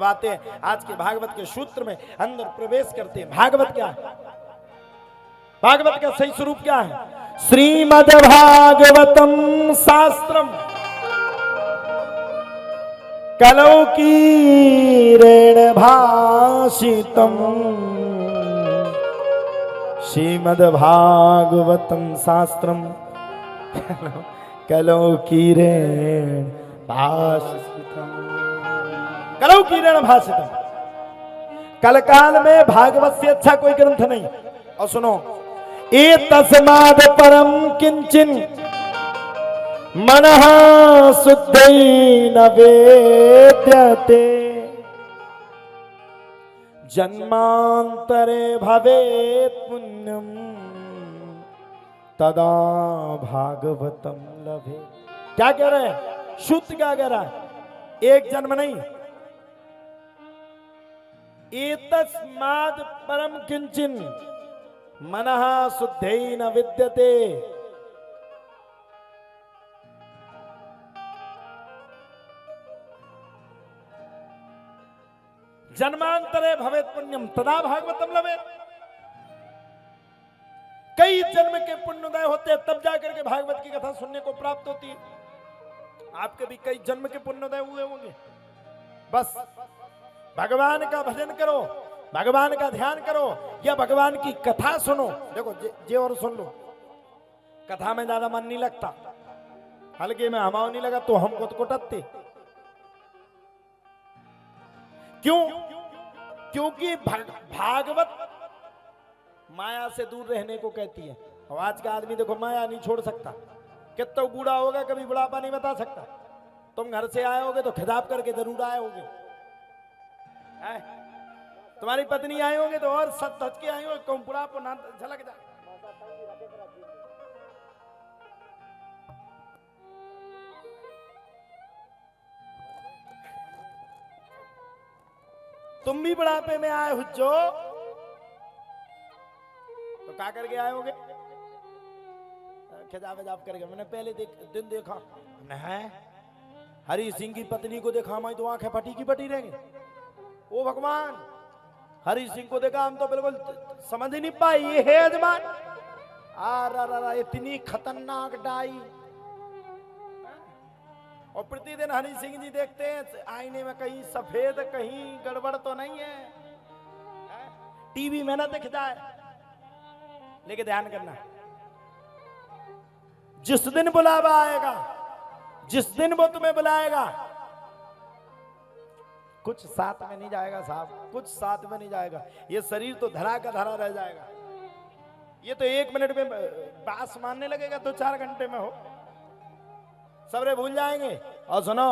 अब आते हैं आज के भागवत के सूत्र में, अंदर प्रवेश करते हैं। भागवत क्या है? भागवत का सही स्वरूप क्या है? श्रीमद् भागवतम शास्त्रम कलौ कीरेण भाषितम। श्रीमद् भागवतम शास्त्रम कलौ कीरेण भाषितम। कलौ कीरेण भाषितम। कल काल में भागवत से अच्छा कोई ग्रंथ नहीं। और सुनो, एतस्माद् परम किंचिन मनः शुद्धेन वेद्यते जन्मांतरे भवेत् पुण्यम तदा भागवतम लभे। क्या कह रहे हैं? शुद्ध क्या कह रहा है? एक जन्म नहीं। एतस्माद् परम किंचिन मनः शुद्धेन विद्यते। जन्मांतरे भवेत् पुण्यम तदा भागवतम लभे। कई जन्म के पुण्योदय होते हैं तब जाकर के भागवत की कथा सुनने को प्राप्त होती है। आपके भी कई जन्म के पुण्योदय हुए होंगे। बस भगवान का भजन करो, भगवान का ध्यान करो या भगवान की कथा सुनो। देखो जे और सुन लो, कथा में ज्यादा मन नहीं लगता, हल्के में हमाओ नहीं लगा तो हम कुटकुटाते। क्यों? क्योंकि भागवत माया से दूर रहने को कहती है। और आज का आदमी देखो माया नहीं छोड़ सकता। कितना बूढ़ा होगा कभी बुढ़ापा नहीं बता सकता। तुम घर से आए होगे तो खिताब करके जरूर आए होगे। तुम्हारी पत्नी आए होंगे तो और सच सच के आए होंगे, कौन बुढ़ापा ना झलक जाए। तुम भी बुढ़ापे में आए हुज्जो तो क्या करके आए होगे? खिजाब करके। मैंने पहले दिन देखा, नहीं हरि सिंह की पत्नी को देखा, मैं तो आंखें फटी की फटी रहेंगे। ओ भगवान, हरि सिंह को देखा हम तो बिल्कुल समझ ही नहीं पाई ये है यजमान। इतनी खतरनाक डाई। और प्रतिदिन हरि सिंह जी देखते हैं आईने में कहीं सफेद कहीं गड़बड़ तो नहीं है। टीवी में ना दिख जाए। लेकिन ध्यान करना, जिस दिन बुलावा आएगा, जिस दिन वो तुम्हें बुलाएगा, कुछ साथ में नहीं जाएगा साहब, कुछ साथ में नहीं जाएगा। ये शरीर तो धरा का धरा रह जाएगा। ये तो 1 मिनट में बास मारने लगेगा, 2-4 घंटे में हो सबरे भूल जाएंगे। और सुनो,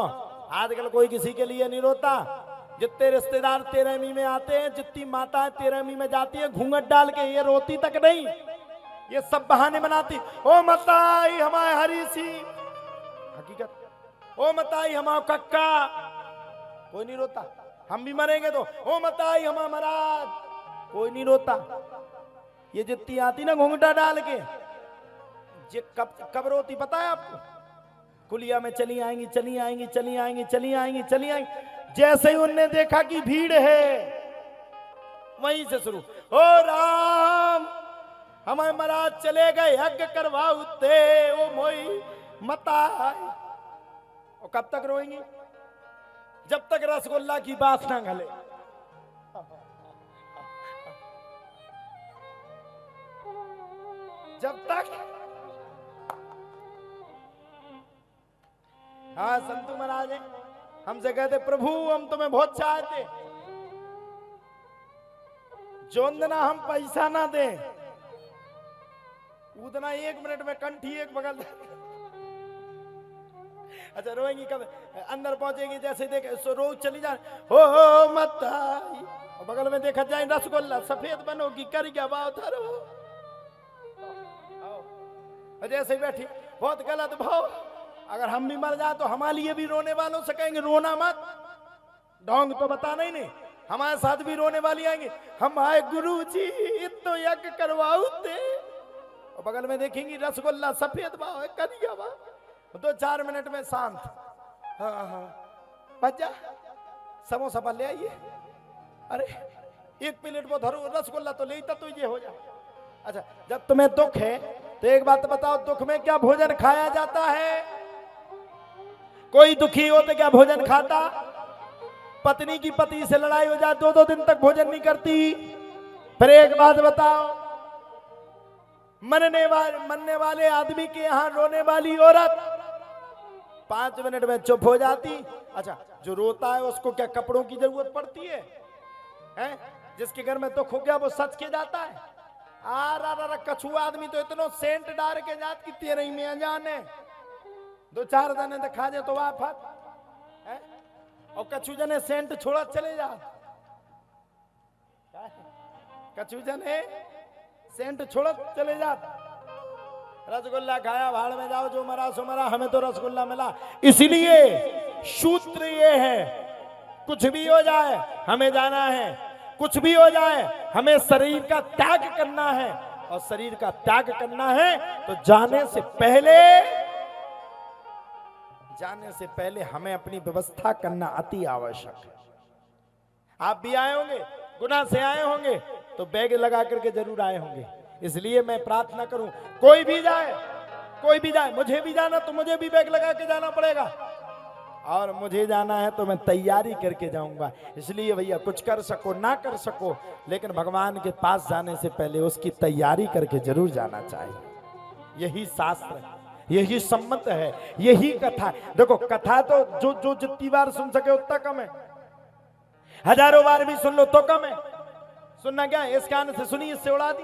आजकल कोई किसी के लिए नहीं रोता। जितने रिश्तेदार 13वीं में आते हैं, जितनी माताएं 13वीं में जाती है घूंघट डाल के, ये रोती तक नहीं, ये सब बहाने बनाती। ओ मताई हमारे हरी सी, हकीकत, ओ मताई हमारा कक्का, कोई नहीं रोता। हम भी मरेंगे तो ओ मताई हमारा महाराज, कोई नहीं रोता। ये जितनी आती ना घूंघटा डाल के, ये कब रोती पता है आपको? कुलिया में चली आएंगी, चली आएंगी, चली आएंगी, चली आएंगी, चली आएंगी। जैसे ही उनने देखा कि भीड़ है, वहीं से शुरू, ओ राम हमारे महाराज चले गए, यज्ञ करवाते ओ मोई मता। और कब तक रोएंगी? जब तक रसगुल्ला की बात ना गले। जब तक। हाँ, संतु महाराज हमसे कहते, प्रभु हम तुम्हें बहुत चाहते, जोंदना हम पैसा ना दें, उतना 1 मिनट में कंठी एक बगल। अच्छा रोएंगी कब? अंदर पहुंचेगी, जैसे देखे सो रोज चली जाए, हो मताई, बगल में देखा जाए रसगुल्ला सफेद बनोगी, कर क्या भाव धरो। जैसे ही बैठी, बहुत गलत भाव। अगर हम भी मर जाए तो हमारे लिए भी रोने वालों से कहेंगे रोना मत, ढोंग तो बता नहीं, हमारे साथ भी रोने वाली आएंगे, हम आए गुरु जी इतो यज्ञ करवाओ थे। और बगल में देखेंगी रसगुल्ला सफेद भाव है, करिया भाव। 2-4 मिनट में शांत। हाँ हाँ बच्चा समोसा पर ले आइए। अरे एक प्लेट वो धरो, रसगुल्ला तो लेता तो ये हो जाए। अच्छा, जब तुम्हें दुख है तो एक बात बताओ, दुख में क्या भोजन खाया जाता है? कोई दुखी हो तो क्या भोजन खाता? पत्नी की पति से लड़ाई हो जाए 2-2 दिन तक भोजन नहीं करती। फिर एक बात बताओ, मरने वाले आदमी के यहां रोने वाली औरत 5 मिनट में चुप हो जाती। अच्छा, जो रोता है उसको क्या कपड़ों की जरूरत पड़ती है? हैं? जिसके घर में दुख हो गया वो सच के जाता है। कछुआ आदमी तो इतना सेंट डाल के जात की तेरे ही में जाने 2-4 जने तो खा जाए तो वापस है, और कछु जने सेंट छोड़ा चले जा। कछु जने सेंट छोड़ा चले जा। रसगुल्ला खाया भाड़ में जाओ, जो मरा सो मरा, हमें तो रसगुल्ला मिला। इसलिए सूत्र ये है, कुछ भी हो जाए हमें जाना है, कुछ भी हो जाए हमें शरीर का त्याग करना है, और शरीर का त्याग करना है तो जाने से पहले हमें अपनी व्यवस्था करना अति आवश्यक है। आप भी आए होंगे, गुनाह से आए होंगे तो बैग लगा करके जरूर आए होंगे। इसलिए मैं प्रार्थना करूं, कोई भी जाए, मुझे भी जाना तो मुझे भी बैग लगा के जाना पड़ेगा, और मुझे जाना है तो मैं तैयारी करके जाऊंगा। इसलिए भैया कुछ कर सको ना कर सको, लेकिन भगवान के पास जाने से पहले उसकी तैयारी करके जरूर जाना चाहिए। यही शास्त्र है, यही सम्मत है, यही कथा। देखो कथा तो जो जितनी बार सुन सके उतना कम है, हजारों बार भी सुन लो तो कम है। सुनना क्या है, इस कान से सुनी इससे उड़ा दी।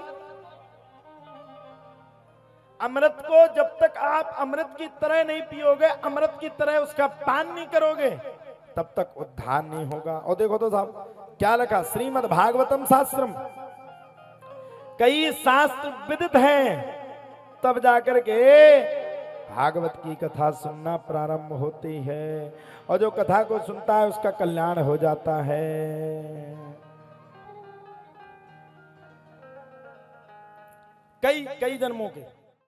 अमृत को जब तक आप अमृत की तरह नहीं पियोगे, अमृत की तरह उसका पान नहीं करोगे, तब तक उद्धार नहीं होगा। और देखो तो साहब क्या लिखा, श्रीमद् भागवतम शास्त्रम, कई शास्त्र विदित हैं, तब जाकर के भागवत की कथा सुनना प्रारंभ होती है, और जो कथा को सुनता है उसका कल्याण हो जाता है। कई जन्मों के